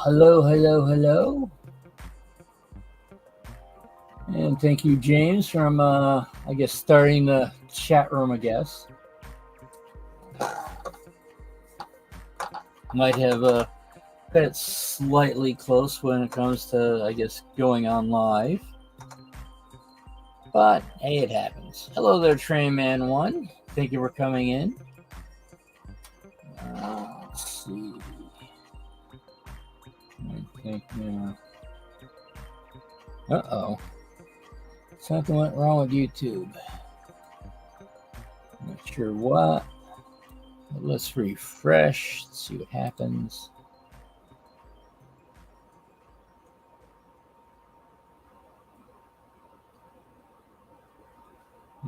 Hello. And thank you, James, from, starting the chat room, I guess. Might have got it slightly close when it comes to, going on live. But, hey, it happens. Hello there, Trainman 1. Thank you for coming in. Let's see. I think now. Uh-oh. Something went wrong with YouTube. Not sure what. But let's refresh, see what happens.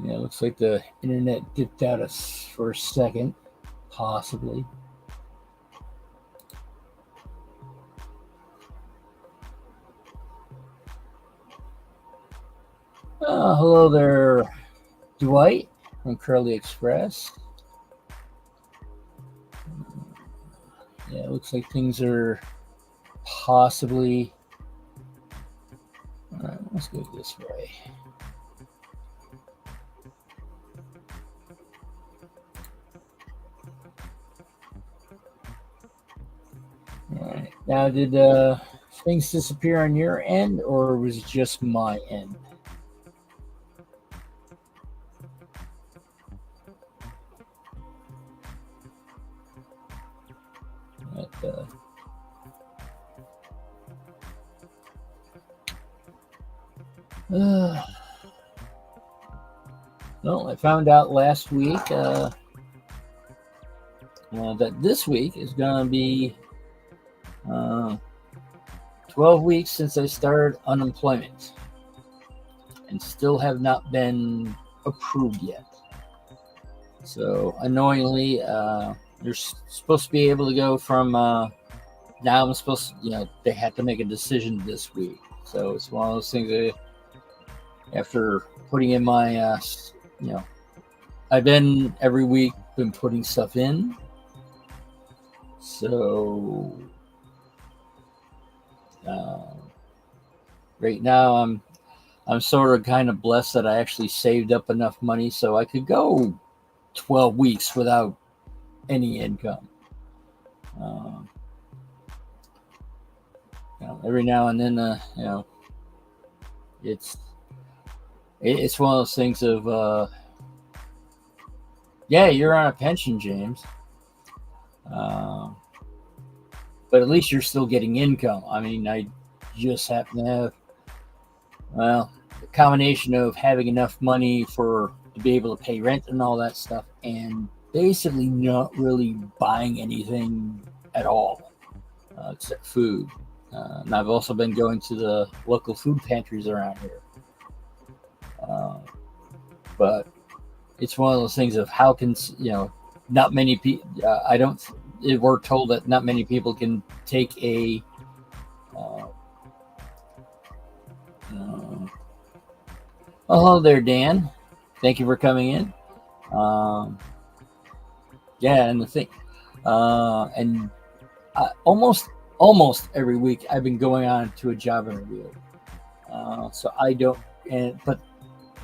Yeah, it looks like the internet dipped out us for a second, possibly. Hello there, Dwight from Curly Express. Yeah, it looks like things are possibly... All right, let's go this way. All right. Now, did things disappear on your end, or was it just my end? Well, I found out last week that this week is going to be 12 weeks since I started unemployment, and still have not been approved yet. So annoyingly, you're supposed to be able to go from now. I'm supposed to, they had to make a decision this week. So it's one of those things that after putting in my, I've been every week been putting stuff in. So right now I'm sort of kind of blessed that I actually saved up enough money so I could go 12 weeks without any income. Every now and then, it's one of those things of, yeah, you're on a pension, James. But at least you're still getting income. I mean, I just happen to have, a combination of having enough money to be able to pay rent and all that stuff, and basically not really buying anything at all, except food. And I've also been going to the local food pantries around here. But it's one of those things of how can, not many people, we're told that not many people can take a, hello there, Dan. Thank you for coming in. And the thing, and almost every week I've been going on to a job interview. So I don't, but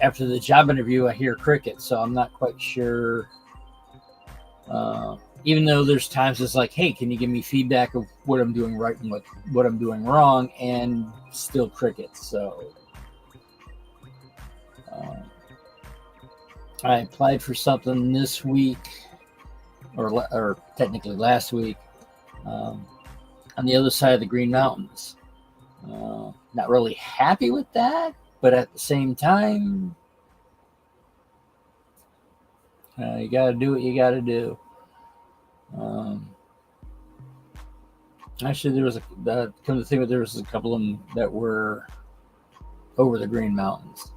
after the job interview, I hear crickets, so I'm not quite sure. Even though there's times it's like, hey, can you give me feedback of what I'm doing right and what I'm doing wrong, and still crickets. So I applied for something this week, or technically last week, on the other side of the Green Mountains. Not really happy with that, but at the same time, you got to do what you got to do. Actually, there was come to think of it, there was a couple of them that were over the Green Mountains.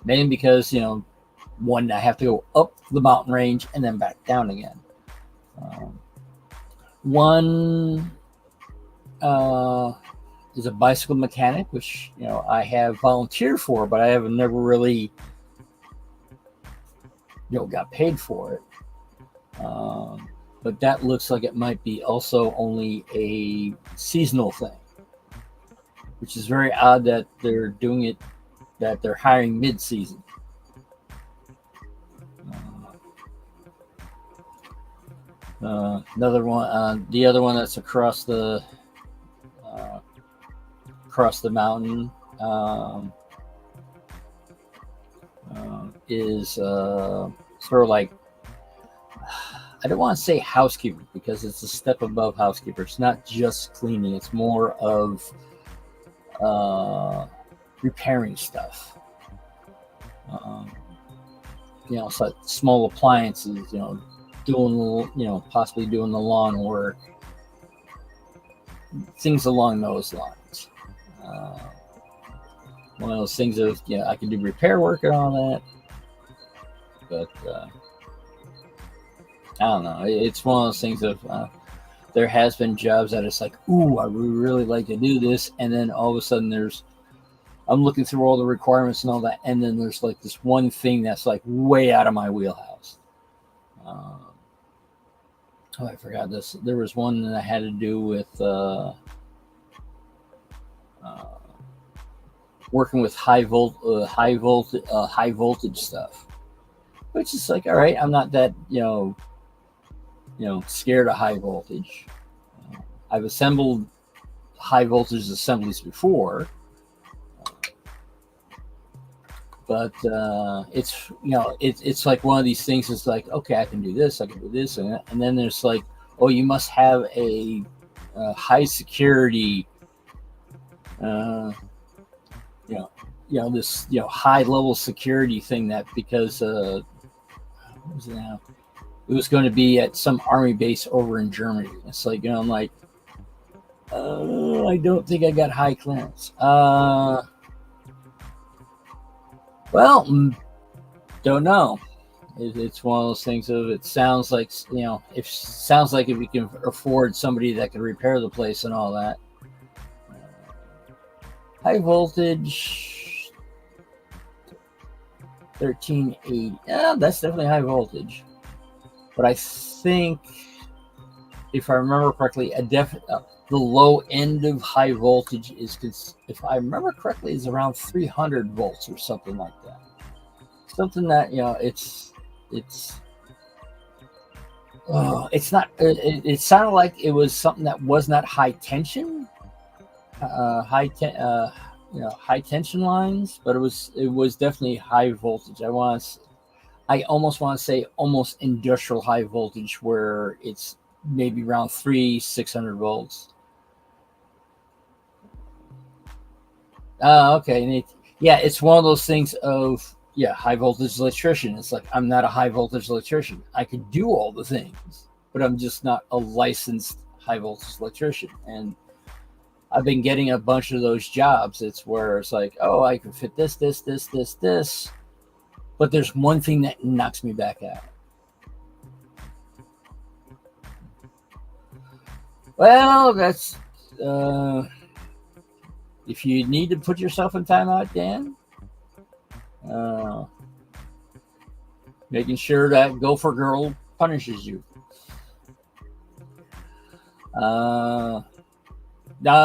Mainly because, one, I have to go up the mountain range and then back down again. One is a bicycle mechanic, which, I have volunteered for, but I have never really, got paid for it. but that looks like it might be also only a seasonal thing, which is very odd that they're doing it, that they're hiring mid-season. Another one, the other one that's across the mountain is sort of like, I don't want to say housekeeper because it's a step above housekeeper. It's not just cleaning; it's more of repairing stuff. It's like small appliances. Possibly doing the lawn work, things along those lines. One of those things of, I can do repair work and all that, but I don't know. It's one of those things of there has been jobs that it's like, ooh, I would really like to do this, and then all of a sudden I'm looking through all the requirements and all that, and then there's like this one thing that's like way out of my wheelhouse. I forgot this. There was one that I had to do with working with high voltage stuff, which is like, all right, I'm not that scared of high voltage. I've assembled high voltage assemblies before, but it's like one of these things. It's like, okay, I can do this, and then there's like, oh, you must have a high security, this high level security thing, that because what was it now? It was going to be at some army base over in Germany. It's like, I'm like, I don't think I got high clearance. Well, don't know. It's one of those things of, it sounds like, if we can afford somebody that can repair the place and all that. High voltage, 1380. Yeah, that's definitely high voltage. But I think, if I remember correctly, the low end of high voltage is, if I remember correctly, is around 300 volts or something like that. Something that, it's not. It sounded like it was something that was not high tension, high tension lines, but it was definitely high voltage. I almost want to say almost industrial high voltage, where it's maybe around 600 volts. Okay. It's one of those things of, high voltage electrician. It's like, I'm not a high voltage electrician. I can do all the things, but I'm just not a licensed high voltage electrician. And I've been getting a bunch of those jobs. It's where it's like, oh, I can fit this, but there's one thing that knocks me back out. Well, that's if you need to put yourself in timeout, Dan, making sure that Gopher Girl punishes you. Now,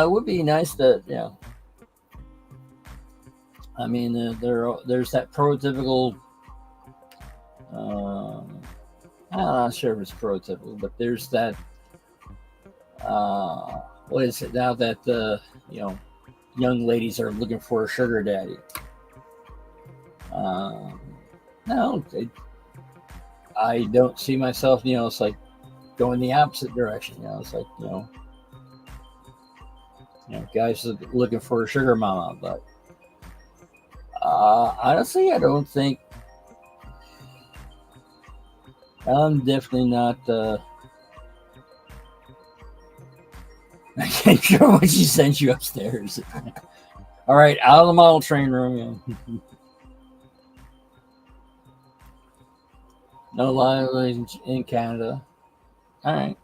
it would be nice that, I mean, there's that prototypical. I'm not sure if it's prototypical, but there's that. What is it now that young ladies are looking for a sugar daddy? No, I don't see myself. It's like going the opposite direction. It's like guys looking for a sugar mama, but honestly, I don't think. I'm definitely not. I can't sure what she sent you upstairs. All right, out of the model train room. No live in Canada. All right.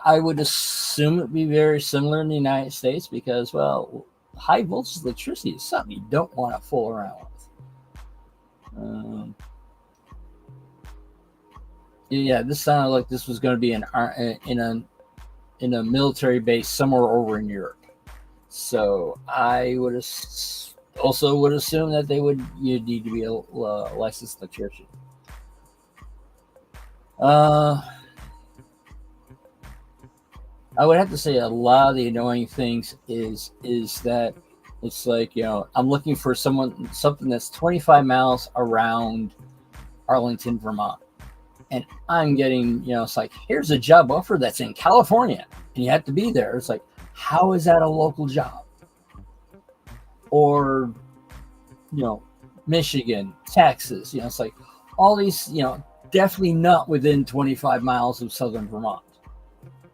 I would assume it'd be very similar in the United States because, well, high voltage electricity is something you don't want to fool around with. Yeah, this sounded like this was going to be in a military base somewhere over in Europe. So I would also would assume that you need to be a licensed electrician. Uh, I would have to say a lot of the annoying things is that it's like, I'm looking for something that's 25 miles around Arlington, Vermont, and I'm getting, it's like, here's a job offer that's in California and you have to be there. It's like, how is that a local job? Or, Michigan, Texas, it's like all these, definitely not within 25 miles of southern Vermont,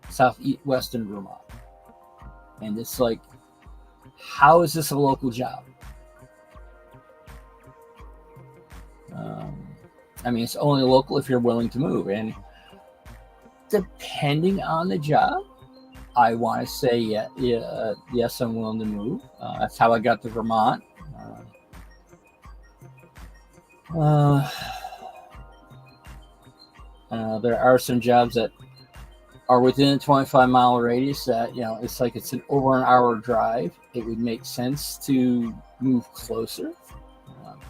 southwestern Vermont. And it's like, how is this a local job? I mean, it's only local if you're willing to move. And depending on the job, I want to say, yes, I'm willing to move. That's how I got to Vermont. There are some jobs that are within a 25-mile radius that, it's like it's an over an hour drive. It would make sense to move closer.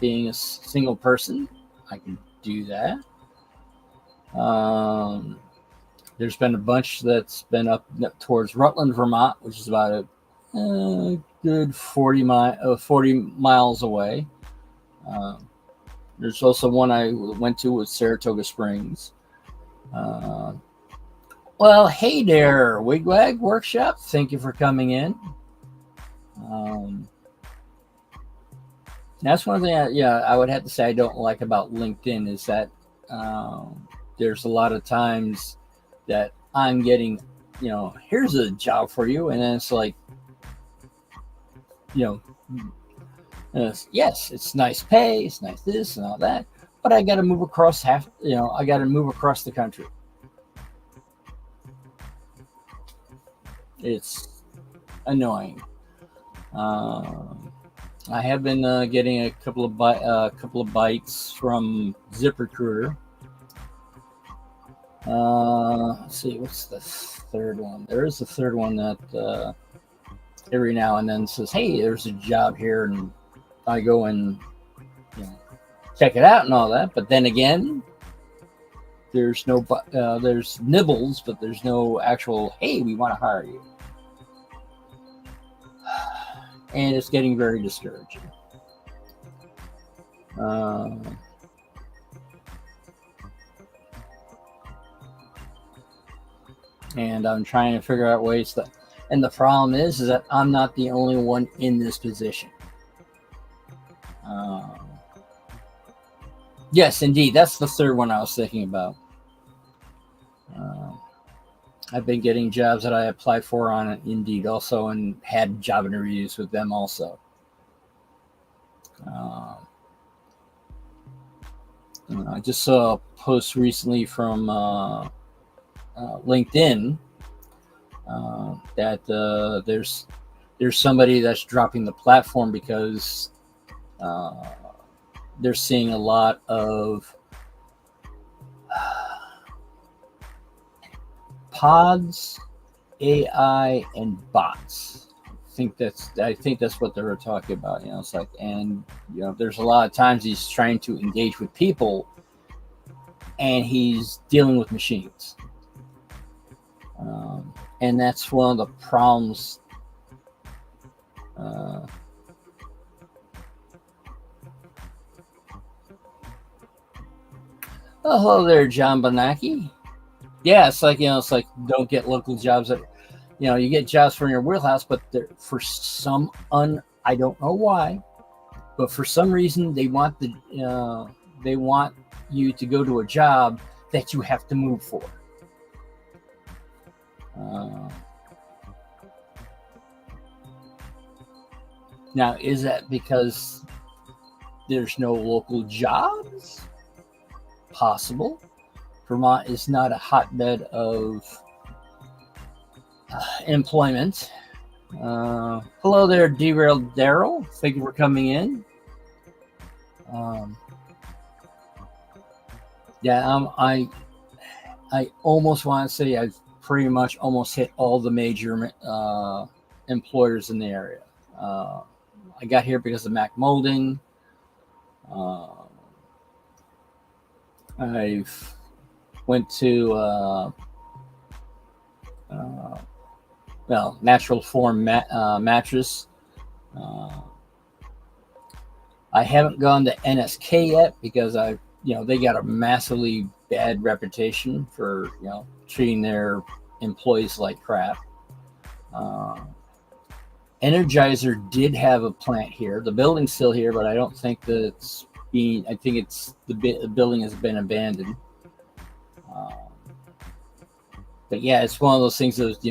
Being a single person, I can do that. There's been a bunch that's been up towards Rutland, Vermont, which is about a good 40 miles away. There's also one I went to with Saratoga Springs. Well, hey there, Wigwag Workshop. Thank you for coming in. That's one thing I would have to say I don't like about LinkedIn is that there's a lot of times that I'm getting, here's a job for you. And then it's like, yes, it's nice pay, it's nice this and all that, but I got to move across I got to move across the country. It's annoying. I have been getting a couple of bites from ZipRecruiter. Let's see, what's the third one? There is a third one that every now and then says, "Hey, there's a job here," and I go and check it out and all that. But then again, there's nibbles, but there's no actual, "Hey, we want to hire you." And it's getting very discouraging. And I'm trying to figure out ways and the problem is that I'm not the only one in this position. Yes, indeed. That's the third one I was thinking about. I've been getting jobs that I applied for on Indeed also and had job interviews with them also. I just saw a post recently from LinkedIn that there's somebody that's dropping the platform because they're seeing a lot of pods, AI, and bots. I think that's what they were talking about. It's like, and there's a lot of times he's trying to engage with people, and he's dealing with machines. And that's one of the problems. Oh, hello there, John Bonacci. Yeah, it's like don't get local jobs that you get jobs from your wheelhouse, but for some I don't know why, but for some reason they want you to go to a job that you have to move for. Now, is that because there's no local jobs? Possible. Vermont is not a hotbed of employment. Hello there, Derailed Daryl. Thank you for coming in. I almost want to say I've pretty much almost hit all the major employers in the area. I got here because of Mac Molding. I've went to Natural Form mattress. I haven't gone to NSK yet because they got a massively bad reputation for treating their employees like crap. Energizer did have a plant here. The building's still here, but I don't think that it's being. I think the building has been abandoned. But yeah, it's one of those things that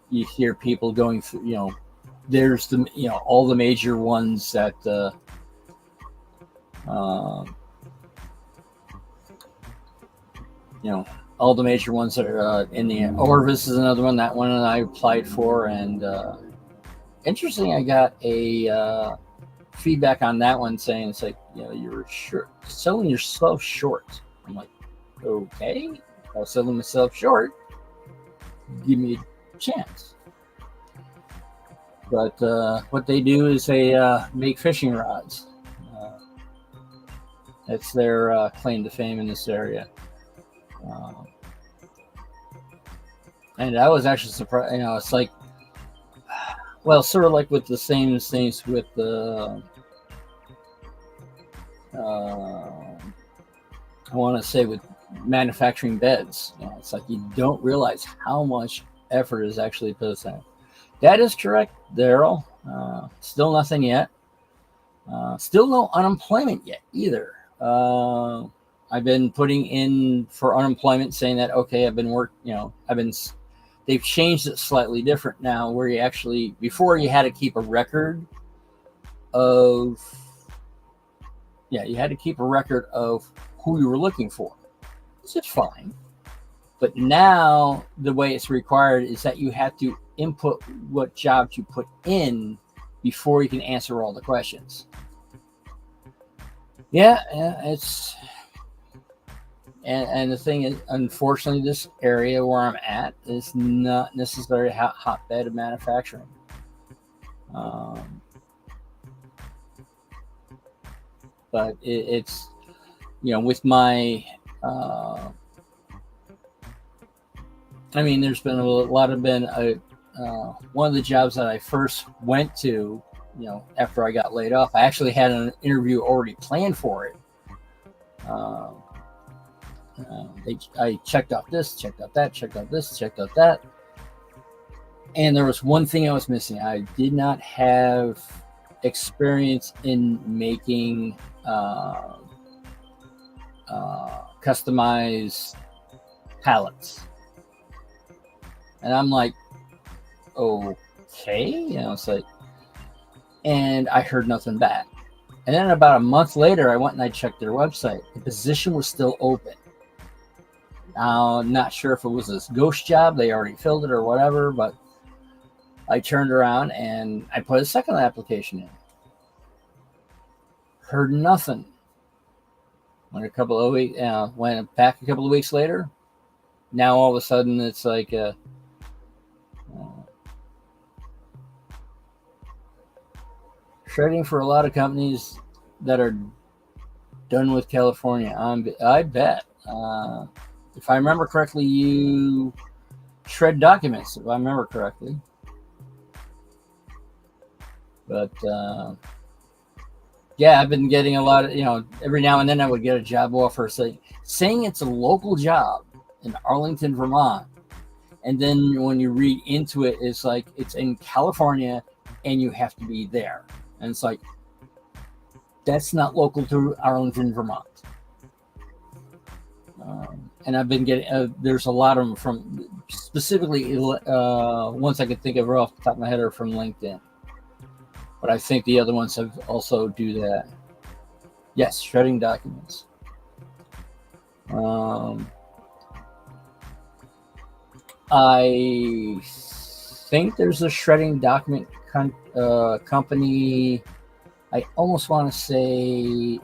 you hear people going through. There's all the major ones that. All the major ones that are in the Orvis is another one. That one I applied for, and interesting, I got a feedback on that one saying it's like you're selling yourself short. I'm like, okay, I'll sell myself short. Give me a chance. But what they do is they make fishing rods. That's their claim to fame in this area. And I was actually surprised. It's like, well, sort of like with the same things with the, I want to say with manufacturing beds. It's like you don't realize how much effort is actually put in. That is correct, Daryl. Still nothing yet. Still no unemployment yet either. I've been putting in for unemployment, saying that okay, they've changed it slightly different now, where before you had to keep a record of who you were looking for, which is fine. But now the way it's required is that you have to input what jobs you put in before you can answer all the questions. Yeah, it's and the thing is, unfortunately, this area where I'm at is not necessarily a hotbed of manufacturing. But it's with my there's been one of the jobs that I first went to, after I got laid off. I actually had an interview already planned for it. I checked off this, checked off that, checked off this, checked off that. And there was one thing I was missing. I did not have experience in making customized palettes. And I'm like, okay, it's like, and I heard nothing back. And then about a month later, I went and I checked their website. The position was still open. Now, I'm not sure if it was this ghost job, they already filled it or whatever, but I turned around and I put a second application in. Heard nothing. Went back a couple of weeks later. Now all of a sudden it's like shredding for a lot of companies that are done with California. I bet. If I remember correctly, you shred documents, if I remember correctly. But yeah, I've been getting a lot of, every now and then I would get a job offer saying it's a local job in Arlington, Vermont. And then when you read into it, it's like it's in California and you have to be there. And it's like, that's not local to Arlington, Vermont. And I've been getting, there's a lot of them from, specifically, ones I could think of off the top of my head are from LinkedIn. But I think the other ones have also do that. Yes, shredding documents. I think there's a shredding document company. I almost want to say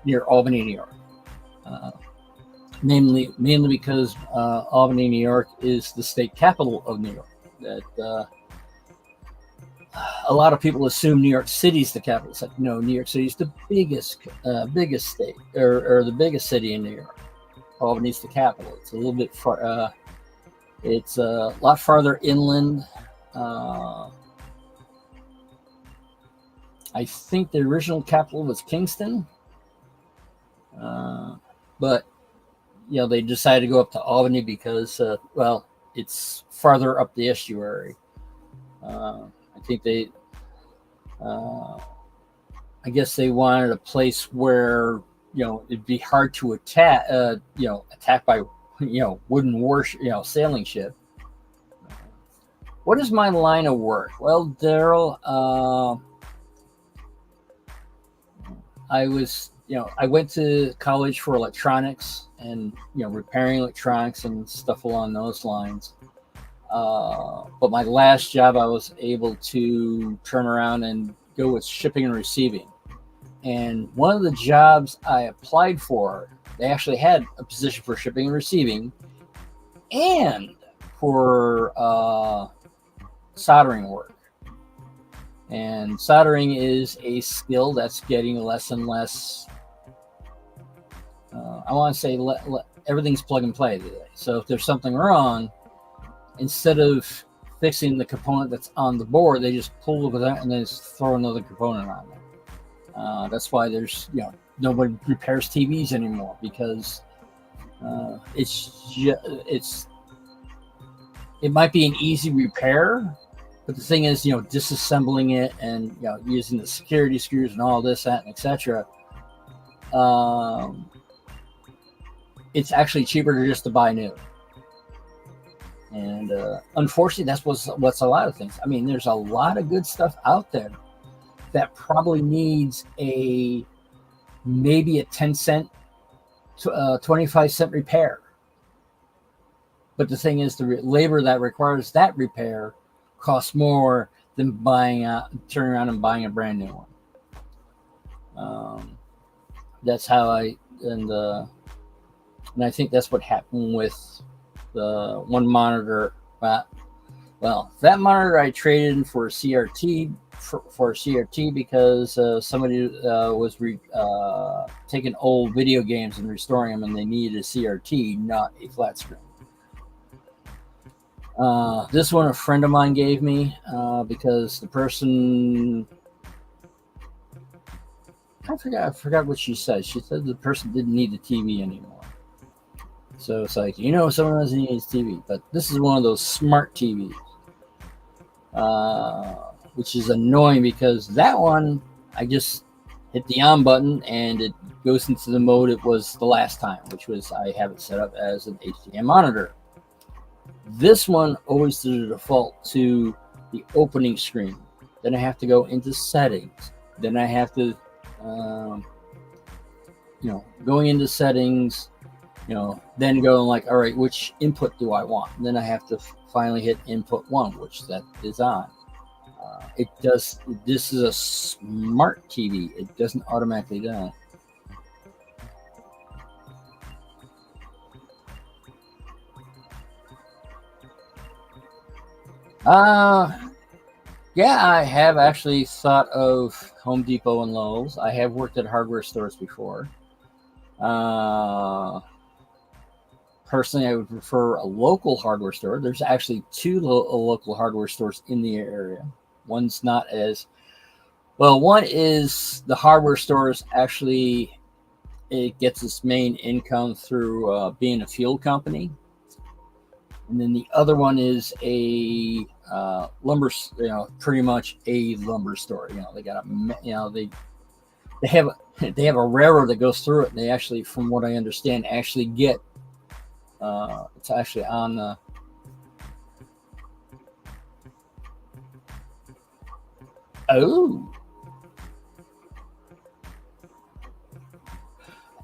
near Albany, New York. mainly because Albany, New York, is the state capital of New York. That a lot of people assume New York City's the capital. It's like, no, New York City's the biggest state, or the biggest city in New York. Albany's the capital. It's a little bit far. It's a lot farther inland. I think the original capital was Kingston, but they decided to go up to Albany because, it's farther up the estuary. I think I guess they wanted a place where it'd be hard to attack, attack by wooden sailing ship. What is my line of work? Well, Daryl, I went to college for electronics and repairing electronics and stuff along those lines. But my last job, I was able to turn around and go with shipping and receiving. And one of the jobs I applied for, they actually had a position for shipping and receiving and for soldering work. And soldering is a skill that's getting less and less. I want to say everything's plug and play today. So if there's something wrong, instead of fixing the component that's on the board, they just pull over that and then just throw another component on there. That's why there's nobody repairs TVs anymore, because it might be an easy repair, but the thing is, disassembling it and using the security screws and all this, that, and etc. It's actually cheaper just to buy new. And unfortunately, that's what's a lot of things. I mean, there's a lot of good stuff out there that probably needs maybe a 10-cent, 25-cent repair. But the thing is, the labor that requires that repair costs more than turning around and buying a brand new one. That's how and I think that's what happened with the one monitor. Well, that monitor I traded in for a CRT for a CRT because somebody was taking old video games and restoring them, and they needed a CRT, not a flat screen. This one a friend of mine gave me because the person, I forgot what she said. She said the person didn't need the TV anymore. So it's like, someone doesn't need his TV, but this is one of those smart TVs, which is annoying because that one, I just hit the on button and it goes into the mode it was the last time, which was I have it set up as an HDMI monitor. This one always does the default to the opening screen. Then I have to go into settings. Then I have to, going into settings, then going like, all right, which input do I want? And then I have to finally hit input 1, which that is on. This is a smart TV. It doesn't automatically do that. Yeah, I have actually thought of Home Depot and Lowe's. I have worked at hardware stores before. Personally, I would prefer a local hardware store. There's actually two local hardware stores in the area. One's not as well. One is the hardware stores actually, it gets its main income through being a fuel company. And then the other one is a lumber, pretty much a lumber store. They got they have a railroad that goes through it. And they actually, from what I understand, actually get it's actually on the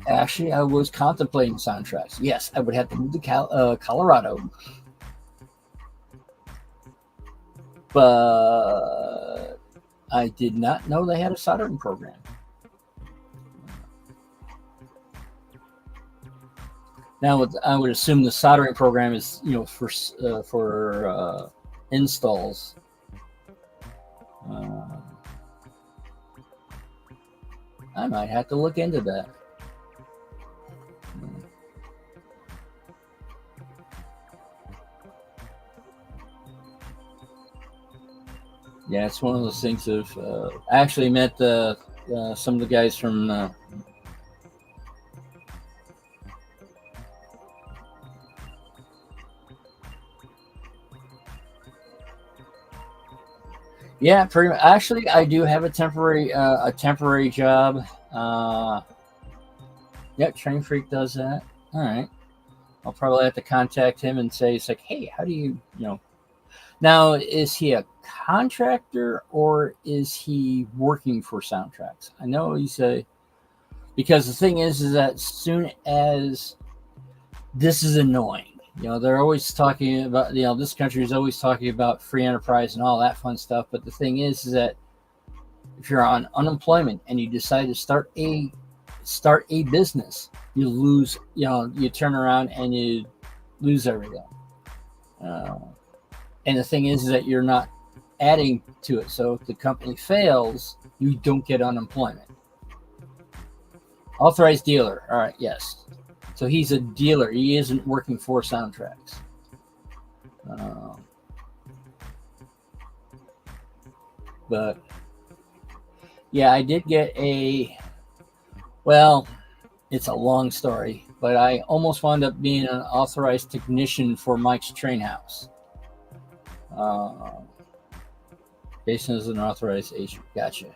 Actually, I was contemplating soundtracks. Yes, I would have to move to Colorado. But I did not know they had a soldering program. Now, I would assume the soldering program is, for installs. Uh, I might have to look into that. Yeah, it's one of those things of. I actually met some of the guys from. Yeah, pretty much. Actually, I do have a temporary job. Yeah, Train Freak does that. All right. I'll probably have to contact him and say, it's like, hey, how do you. Now, is he a contractor or is he working for Soundtracks? I know he's a, because the thing is that soon as this is annoying, they're always talking about, this country is always talking about free enterprise and all that fun stuff. But the thing is that if you're on unemployment and you decide to start a business, you lose, you turn around and you lose everything. And the thing is that you're not adding to it. So if the company fails, you don't get unemployment. Authorized dealer. All right, yes. So he's a dealer. He isn't working for Soundtracks. But yeah, I did get well, it's a long story, but I almost wound up being an authorized technician for Mike's Train House. Based as an authorized agent. Gotcha.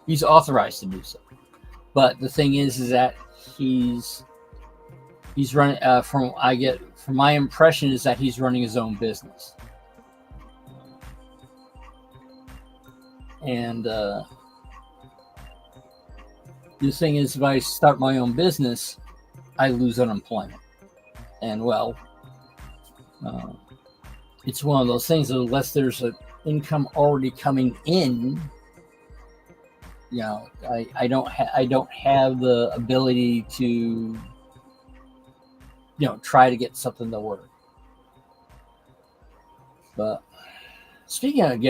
He's authorized to do so. But the thing is that he's running, from my impression is that he's running his own business. And the thing is, if I start my own business, I lose unemployment. And well, it's one of those things that unless there's an income already coming in, I don't have the ability to try to get something to work. But speaking of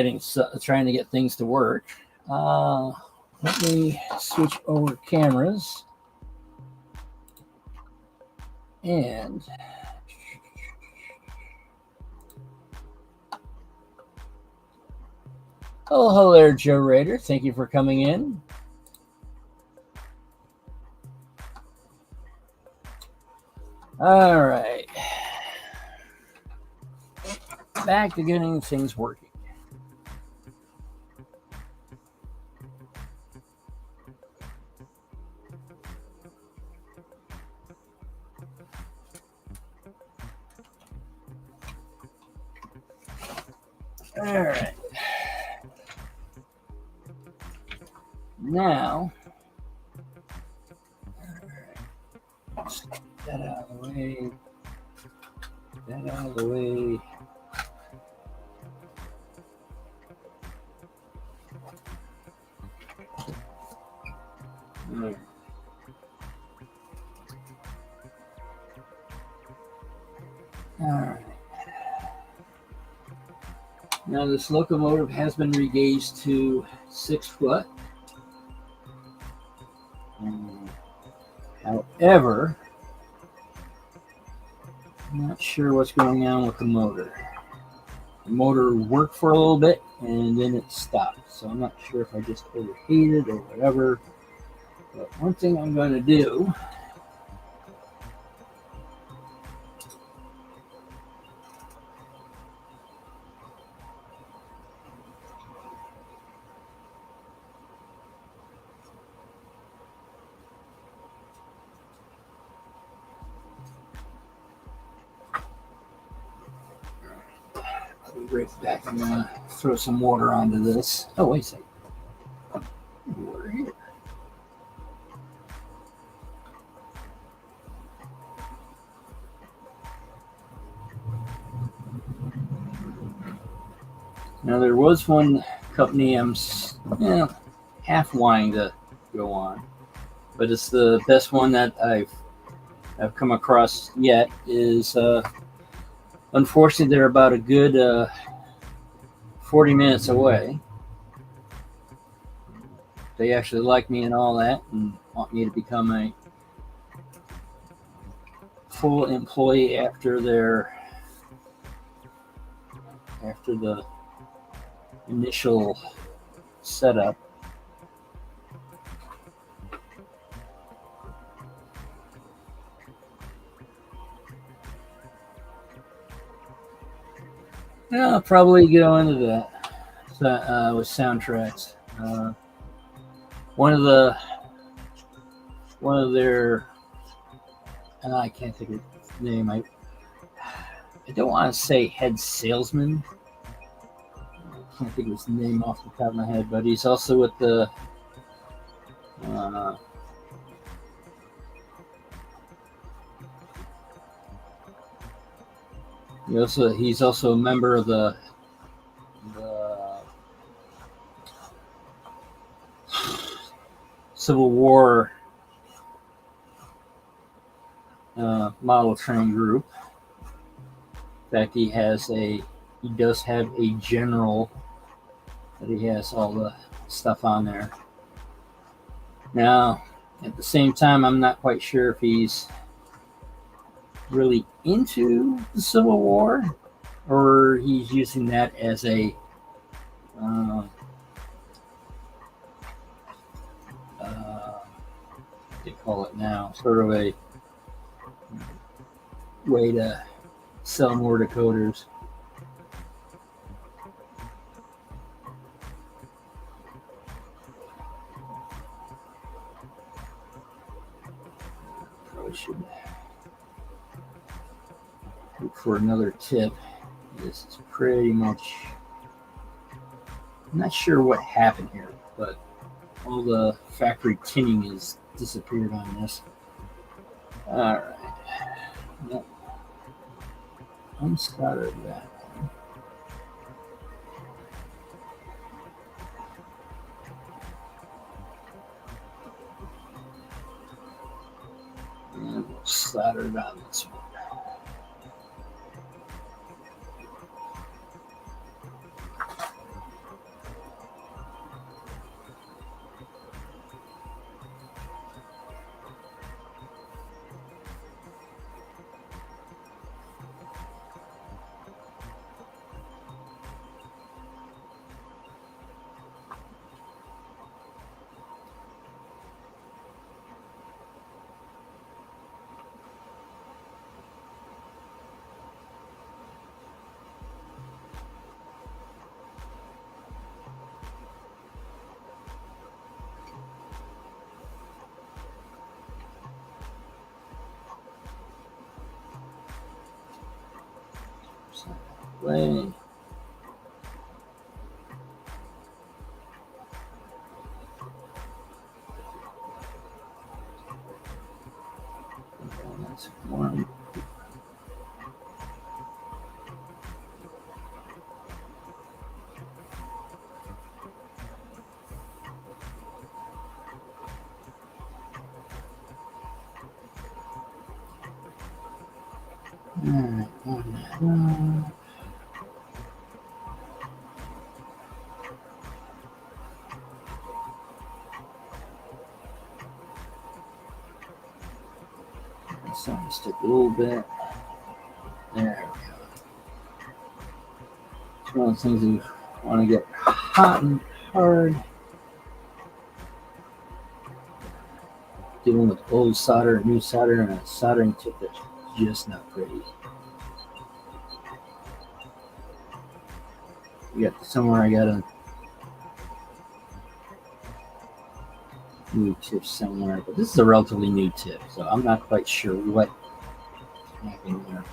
trying to get things to work, let me switch over cameras and hello there, Joe Rader. Thank you for coming in. All right. Back to getting things working. All right. Now, let's get that out of the way. That out of the way. All right. Now this locomotive has been regauged to 6 foot. However, I'm not sure what's going on with the motor. The motor worked for a little bit and then it stopped. So I'm not sure if I just overheated or whatever. But one thing I'm going to do right back. I'm going to throw some water onto this. Oh, wait a second. Water here. Now, there was one company I'm half wanting to go on, but it's the best one that I've I've come across yet is unfortunately they're about a good 40 minutes away. They actually like me and all that and want me to become a full employee after the initial setup. Yeah, I'll probably go into that with soundtracks. One of their, I can't think of his name. I don't want to say head salesman. I can't think of his name off the top of my head, but he's also with the uh, he's also a member of the Civil War model train group. In fact, he does have a general that he has all the stuff on there. Now, at the same time, I'm not quite sure if he's really into the Civil War or he's using that as a what they call it now, sort of a way to sell more decoders. Probably should look for another tip. This is pretty much, I'm not sure what happened here, but all the factory tinning has disappeared on this. Alright. Nope. Unsoldered that one. And we'll solder it on this one. Way. That's one. Alright, one. Something stick a little bit. There we go. It's one of those things you want to get hot and hard. Dealing with old solder and new solder and a soldering tip that's just not pretty. We got somewhere I got a new tip somewhere, but this is a relatively new tip, so I'm not quite sure what happened there.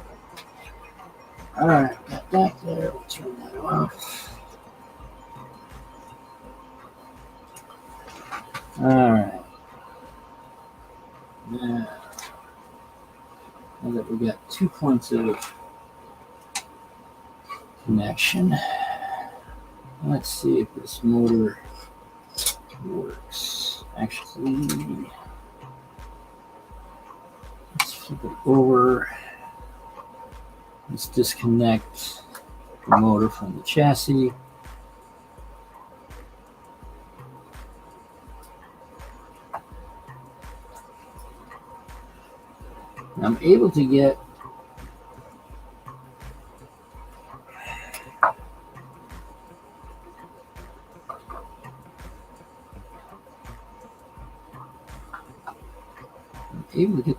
Alright, got that there. We'll turn that off. Alright. Now that we got 2 points of connection, let's see if this motor works. Actually, let's Flip it over. Let's disconnect the motor from the chassis. I'm able to get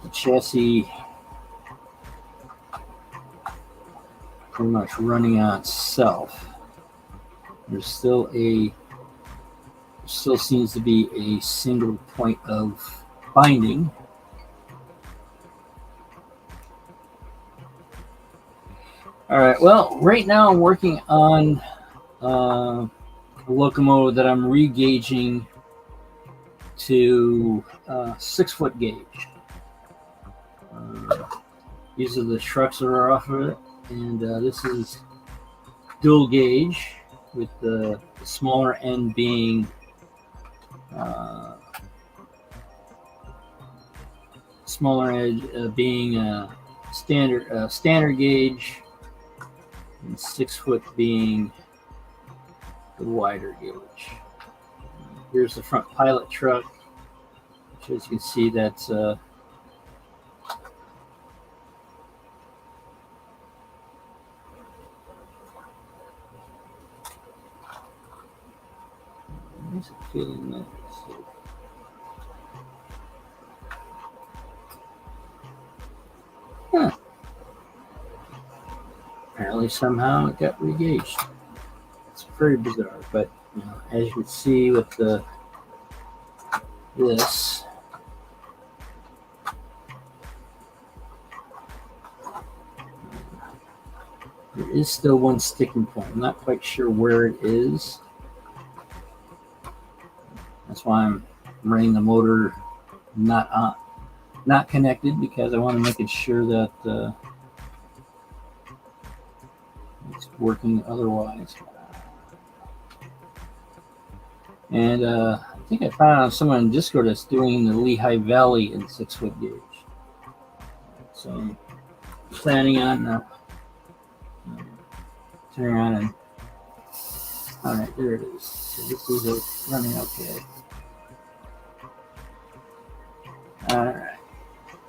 the chassis pretty much running on itself. There's still seems to be a single point of binding. All right, well, right now I'm working on a locomotive that I'm re-gauging to 6-foot gauge. These are the trucks that are off of it, and this is dual gauge with the smaller end being standard gauge, and 6-foot being the wider gauge. Here's the front pilot truck, which, as you can see, that's feeling that. Huh. Apparently, somehow it got re-gauged. It's very bizarre, but you know, as you can see with this, there is still one sticking point. I'm not quite sure where it is. That's why I'm running the motor not connected, because I want to make it sure that it's working otherwise. And I think I found someone in Discord that's doing the Lehigh Valley in 6-foot gauge. So I'm planning on turning around and all right, there it is. So this is running okay. All right.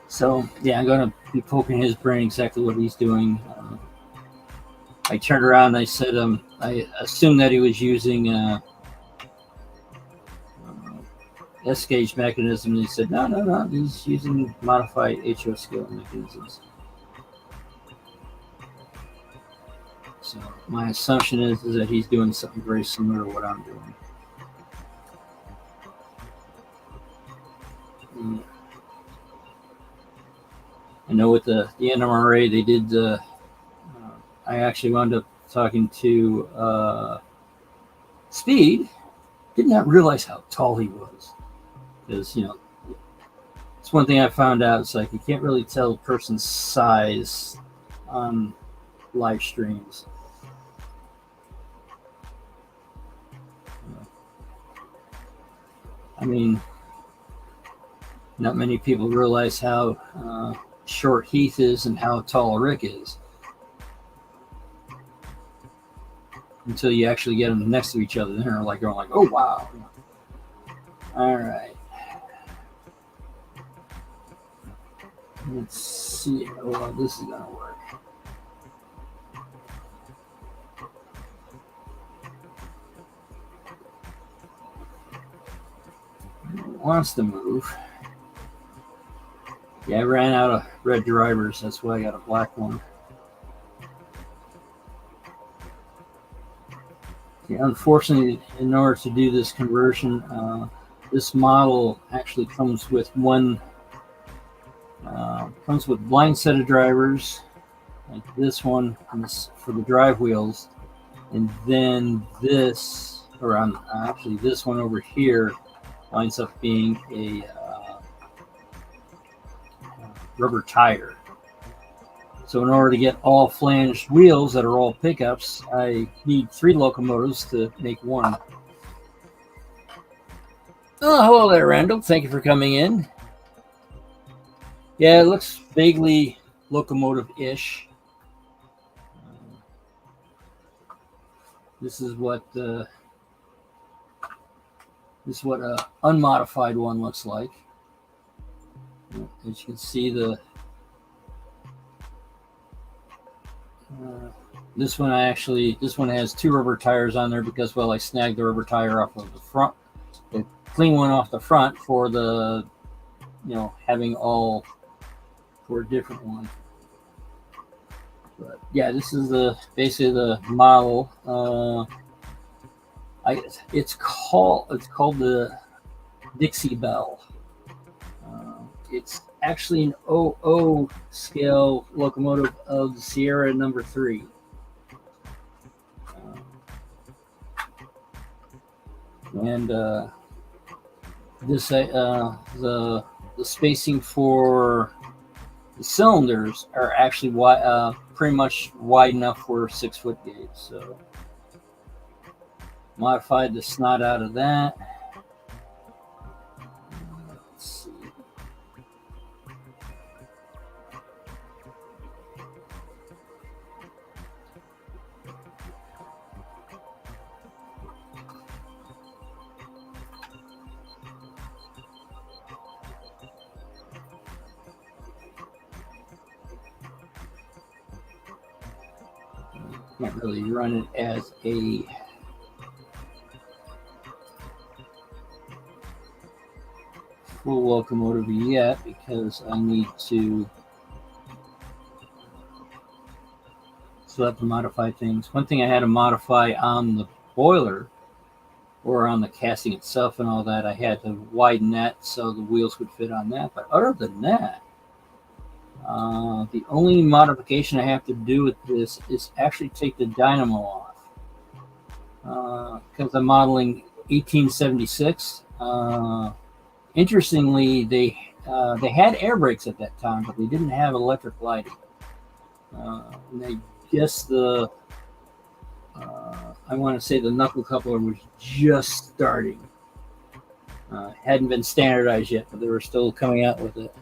So yeah, I'm going to be poking his brain exactly what he's doing. I turned around and I said, I assumed that he was using S-gauge mechanism. And he said, no, he's using modified HO scale mechanisms. So my assumption is that he's doing something very similar to what I'm doing. I know with the NMRA, they did. I actually wound up talking to Speed. Did not realize how tall he was, because it's one thing I found out. It's like you can't really tell a person's size on live streams. I mean, not many people realize how short Heath is and how tall Rick is until you actually get them next to each other. They're like going like, "Oh wow!" All right, let's see how well this is gonna work. It wants to move. Yeah, I ran out of red drivers. That's why I got a black one. Yeah, unfortunately, in order to do this conversion, this model actually comes with comes with blind set of drivers, like this one for the drive wheels, and then this, or actually this one over here, winds up being a rubber tire. So in order to get all flanged wheels that are all pickups, I need 3 locomotives to make one. Oh, hello there, Randall. Thank you for coming in. Yeah, it looks vaguely locomotive-ish. This is what a unmodified one looks like. As you can see, uh, this one has two rubber tires on there because, well, I snagged the rubber tire off of the front, the clean one off the front for the, having all for a different one. But yeah, this is basically the model. It's called the Dixie Belle. It's actually an 00 scale locomotive of the Sierra number 3. And the spacing for the cylinders are actually pretty much wide enough for 6-foot gauge. So modified the snot out of that. Let's see. Can't really run it as a full locomotive yet because I need to still have to modify things. One thing I had to modify on the boiler or on the casting itself and all that, I had to widen that so the wheels would fit on that. But other than that, the only modification I have to do with this is actually take the dynamo off. Because I'm modeling 1876. Interestingly, they had air brakes at that time, but they didn't have electric lighting. And I guess I want to say the knuckle coupler was just starting. Hadn't been standardized yet, but they were still coming out with it.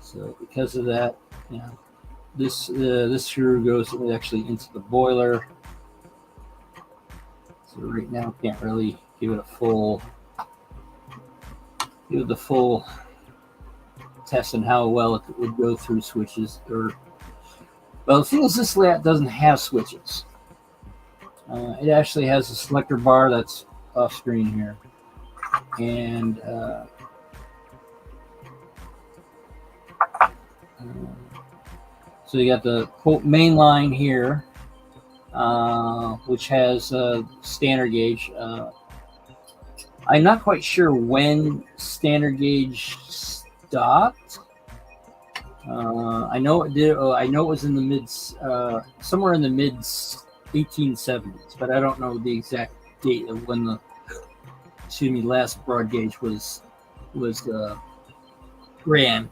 So because of that, this screw goes actually into the boiler. So right now, can't really give it the full test on how well it would go through switches. Well, the thing is, this layout doesn't have switches. It actually has a selector bar that's off screen here, and so you got the quote main line here, which has standard gauge. I'm not quite sure when standard gauge stopped. I know it did. I know it was in the somewhere in the mid 1870s, but I don't know the exact date of when the last broad gauge was ran.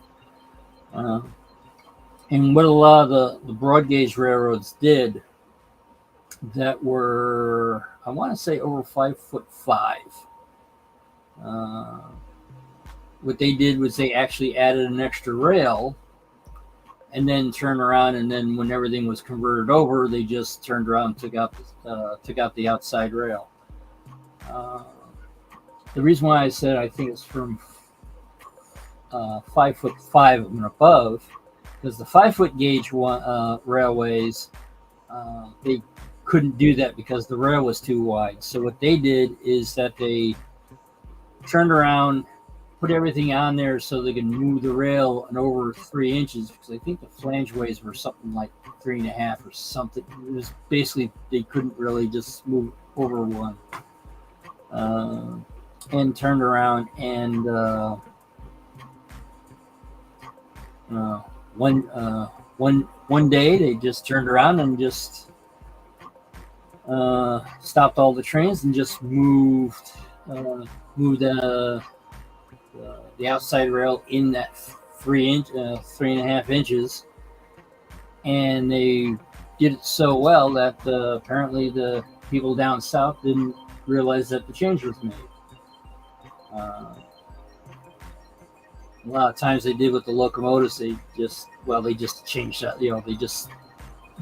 And what a lot of the broad gauge railroads did that were, I want to say, over 5'5". What they did was they actually added an extra rail and then turned around, and then when everything was converted over, they just turned around and took out the outside rail. The reason why I said I think it's from 5'5" and above, because the 5-foot gauge railways, they couldn't do that because the rail was too wide. So what they did is that they turned around, put everything on there so they could move the rail and over 3 inches, because I think the flangeways were something like 3.5 or something. It was basically they couldn't really just move over one. And turned around and one day they just turned around and just stopped all the trains and just moved the outside rail in that 3.5 inches, and they did it so well that apparently the people down south didn't realize that the change was made. A lot of times they did with the locomotives, they just changed that, they just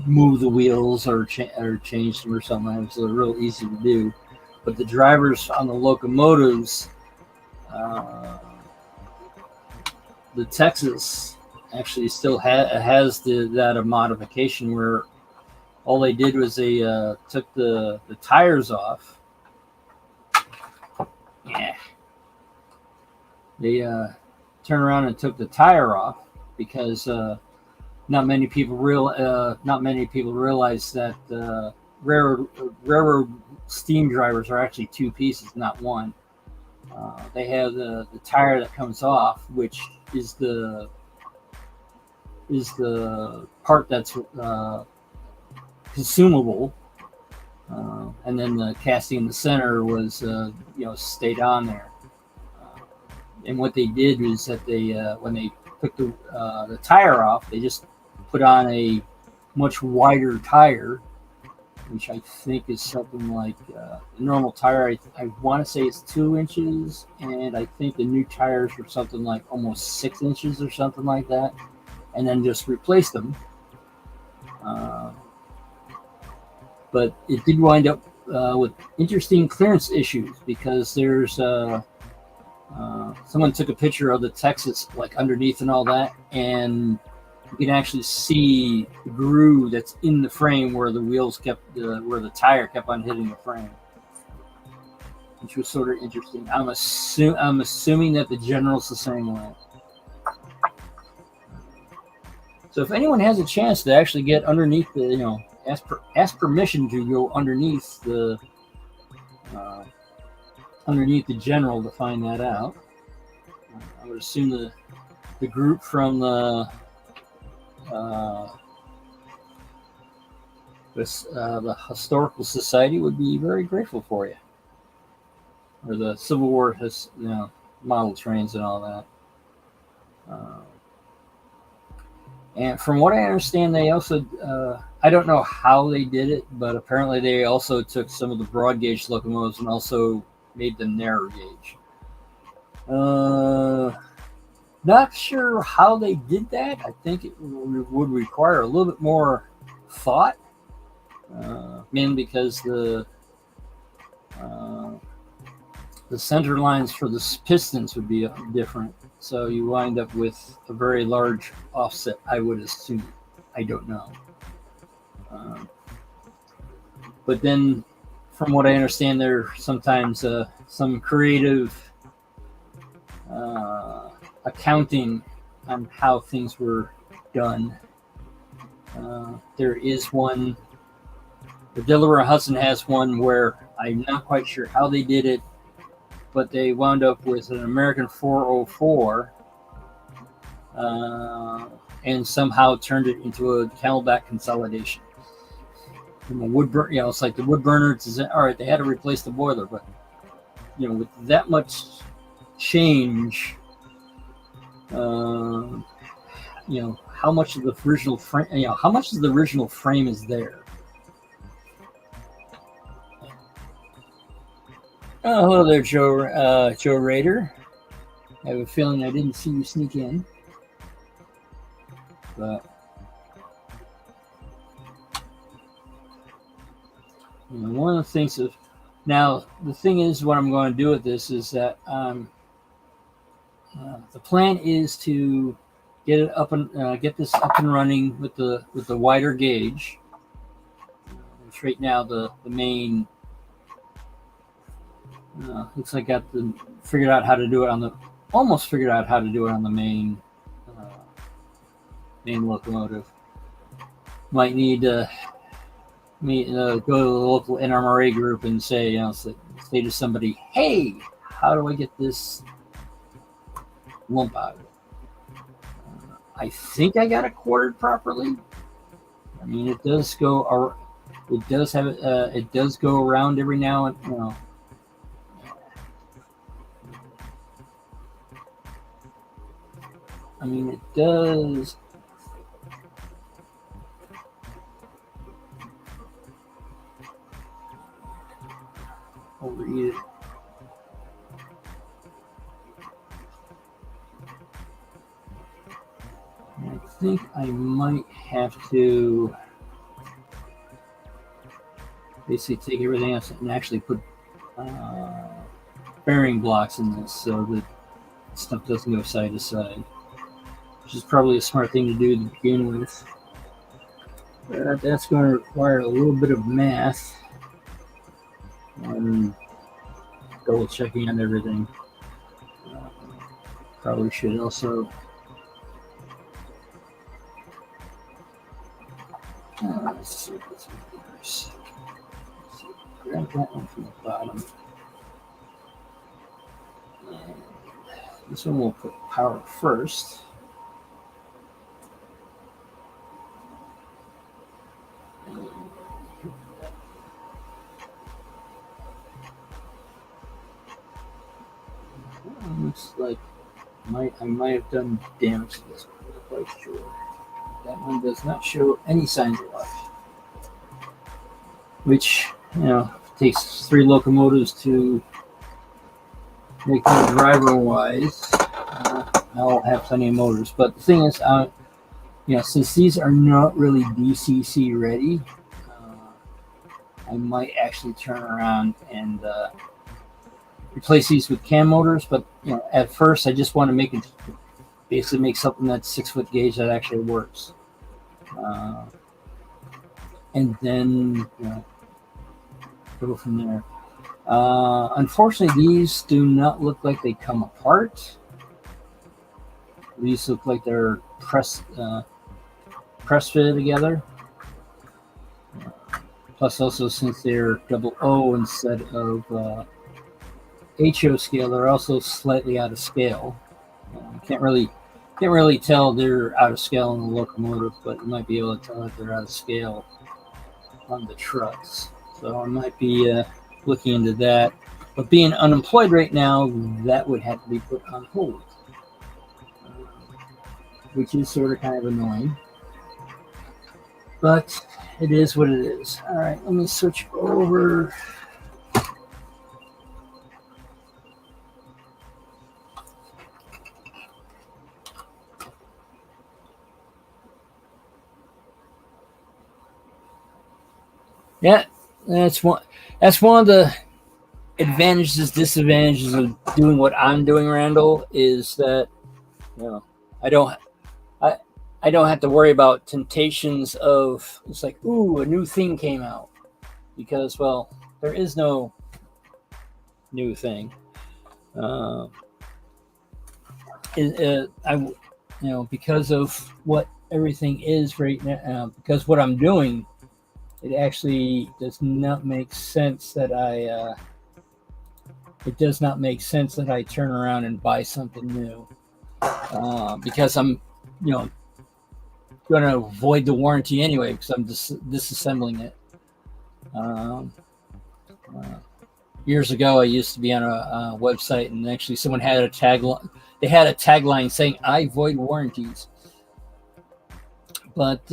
move the wheels or changed them or something. It was real easy to do. But the drivers on the locomotives, the Texas actually still has that modification where all they did was they took the tires off. Yeah. They turned around and took the tire off because not many people realize that railroad steam drivers are actually two pieces, not one. They have the tire that comes off, which is the part that's consumable, and then the casting in the center was stayed on there. And what they did was that they when they took the tire off, they just put on a much wider tire, which I think is something like the normal tire. I want to say it's 2 inches, and I think the new tires were something like almost 6 inches or something like that, and then just replaced them. But it did wind up with interesting clearance issues because there's someone took a picture of the Texas like underneath and all that, and you can actually see the groove that's in the frame where the wheels where the tire kept on hitting the frame, which was sort of interesting. I'm assuming that the General's the same way. So if anyone has a chance to actually get underneath the, ask permission to go underneath the General to find that out. I would assume the group from the Historical Society would be very grateful for you, or the Civil War model trains and all that. And from what I understand, they also I don't know how they did it, but apparently they also took some of the broad gauge locomotives and also made them narrow gauge. Not sure how they did that. I think it would require a little bit more thought, mainly because the center lines for the pistons would be different. So you wind up with a very large offset, I would assume. I don't know. But then, from what I understand, there sometimes some creative accounting on how things were done. There is one. The Delaware Hudson has one where I'm not quite sure how they did it, but they wound up with an American 404 and somehow turned it into a Camelback consolidation. From a wood burn, it's like the wood burner. All right, they had to replace the boiler, but with that much change, how much of the original frame, how much of the original frame is there? Oh, hello there, Joe Rader. I have a feeling I didn't see you sneak in, but one of the things now the thing is, what I'm going to do with this is that the plan is to get it up and get this up and running with the wider gauge. Which right now the main looks like I got figured out how to do it on the main locomotive. Might need to go to the local NRMA group and say to somebody, hey, how do I get this lump out? I think I got it quartered properly. I mean, it does go. It does have it does go around every now and I mean, it does. overeat it. I think I might have to basically take everything else and actually put bearing blocks in this so that stuff doesn't go side to side, which is probably a smart thing to do to begin with. That's going to require a little bit of math and double checking on everything. Probably should also let's see what's in here. Grab that one from the bottom. And this one we'll put power first. Looks like I might have done damage to this one, I'm quite sure. That one does not show any signs of life. Which, takes 3 locomotives to make them driver-wise. I'll have plenty of motors. But the thing is, since these are not really DCC ready, I might actually turn around and replace these with cam motors. But at first, I just want to basically make something that's 6-foot gauge that actually works. And then go from there. Unfortunately, these do not look like they come apart. These look like they're press fitted together. Plus, also since they're double O instead of HO scale, they're also slightly out of scale. Can't really tell they're out of scale on the locomotive, but you might be able to tell that they're out of scale on the trucks. So I might be looking into that. But being unemployed right now, that would have to be put on hold, which is sort of kind of annoying. But it is what it is. All right, let me switch over. Yeah, that's one of the disadvantages of doing what I'm doing, Randall, is that I don't have to worry about temptations of it's like, ooh, a new thing came out, because there is no new thing. Because of what everything is right now, because what I'm doing, it actually does not make sense that I turn around and buy something new, because I'm going to avoid the warranty anyway, because I'm disassembling it. Years ago, I used to be on a website, and actually someone had a tagline. They had a tagline saying, "I void warranties." But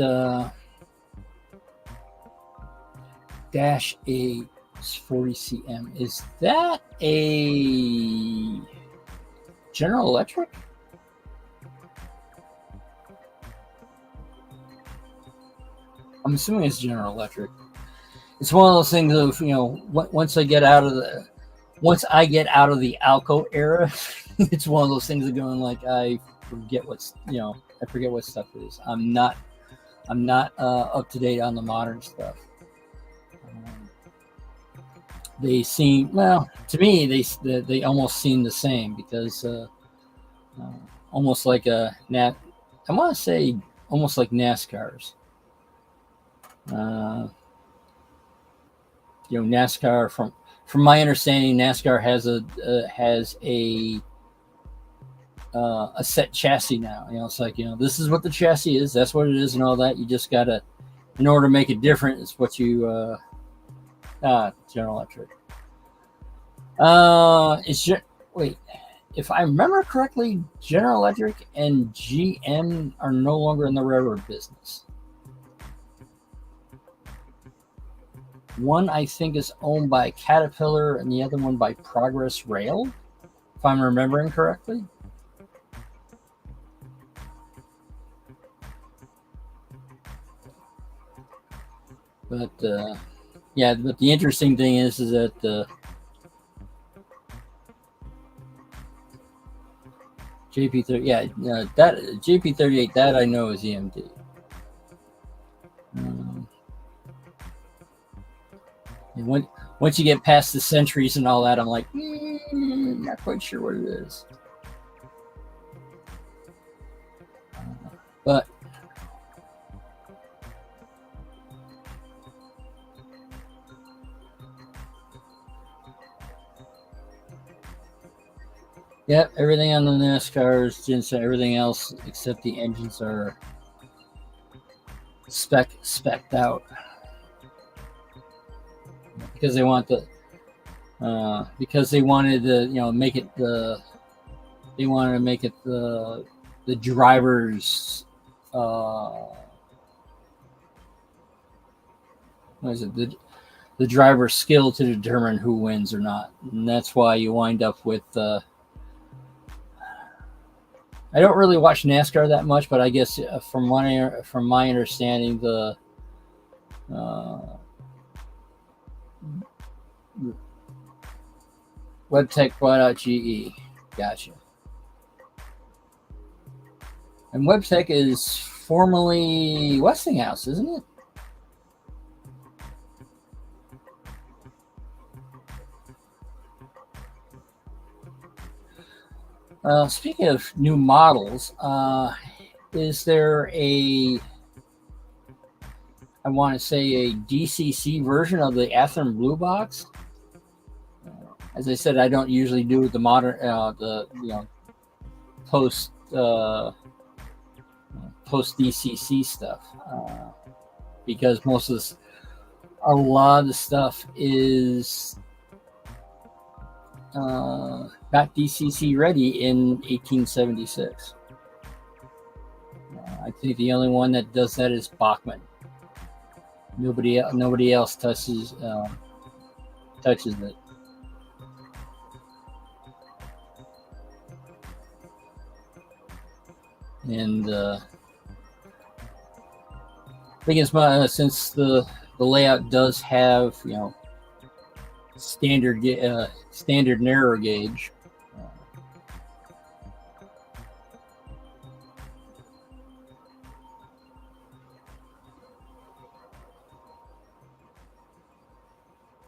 Dash A 40cm, is that a General Electric? I'm assuming it's General Electric. It's one of those things of, once I get out of the Alco era, it's one of those things of going like, I forget what stuff it is. I'm not up to date on the modern stuff. They seem, to me, they almost seem the same, because almost like I want to say almost like NASCARs. NASCAR, from my understanding, NASCAR has a set chassis now. It's like, this is what the chassis is, that's what it is, and all that. You just gotta, in order to make it different, it's what you General Electric. Wait, if I remember correctly, General Electric and GM are no longer in the railroad business. One I think is owned by Caterpillar, and the other one by Progress Rail, if I'm remembering correctly. But yeah, but the interesting thing is that JP30, yeah, that JP38, that I know is EMD. And once you get past the centuries and all that, I'm like, not quite sure what it is. But yeah, everything on the NASCARs, Jensen, everything else except the engines are specced out because they want the because they wanted to make it they wanted to make it the drivers what is it the driver's skill to determine who wins or not, and that's why you wind up with I don't really watch NASCAR that much, but I guess from my understanding, the WebTech bought out GE. Gotcha. And WebTech is formerly Westinghouse, isn't it? Speaking of new models, is there I want to say a DCC version of the Athearn Blue Box? As I said, I don't usually do the modern, post post DCC stuff because a lot of the stuff is got DCC ready in 1876. I think the only one that does that is Bachmann. Nobody else touches it. And I think it's since the layout does have standard narrow gauge.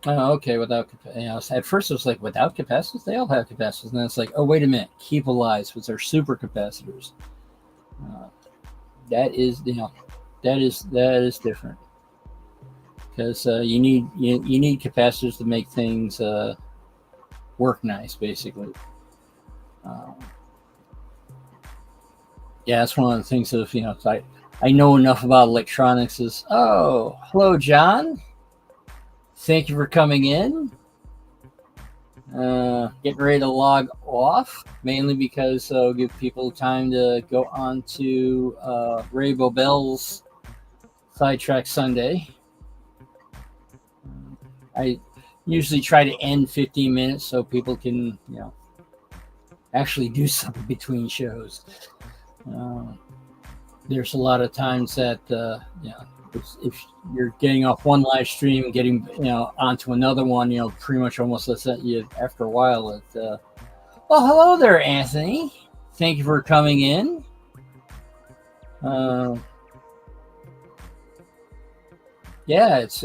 Oh, okay. Without at first it was like without capacitors, they all have capacitors, and then it's like, oh wait a minute, keep alive, which are super capacitors. That is that is different because you need capacitors to make things work nice, basically. Yeah, that's one of the things of I know enough about electronics. Is hello John. Thank you for coming in. Getting ready to log off, mainly because I'll give people time to go on to Ray Bobel's Sidetrack Sunday. I usually try to end 15 minutes so people can, actually do something between shows. There's a lot of times that, if you're getting off one live stream, getting onto another one, pretty much almost lets you after a while. Well, hello there, Anthony. Thank you for coming in. Yeah, it's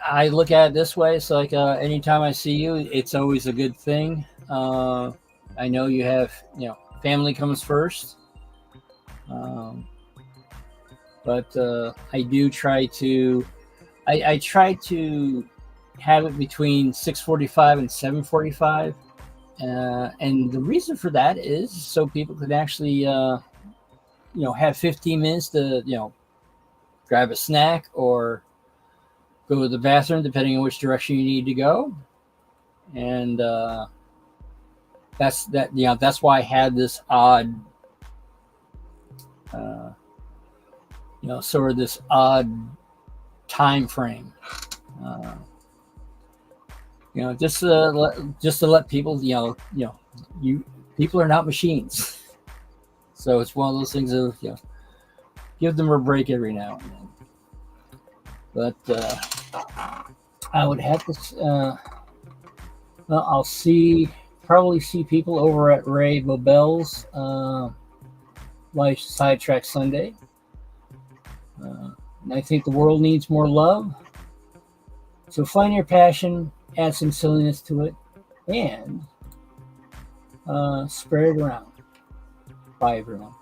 I look at it this way. It's like anytime I see you, it's always a good thing. I know you have, family comes first. But I do try to, I try to have it between 6:45 and 7:45. And the reason for that is so people can actually, have 15 minutes to, grab a snack or go to the bathroom, depending on which direction you need to go. And that's why I had this odd uh, sort of this odd time frame. Uh, just to let people, you people are not machines, so it's one of those things of give them a break every now and then. But I would have to. I'll probably see people over at Ray Bobel's Life Sidetrack Sunday. And I think the world needs more love. So find your passion, add some silliness to it, and spread it around. Bye, everyone.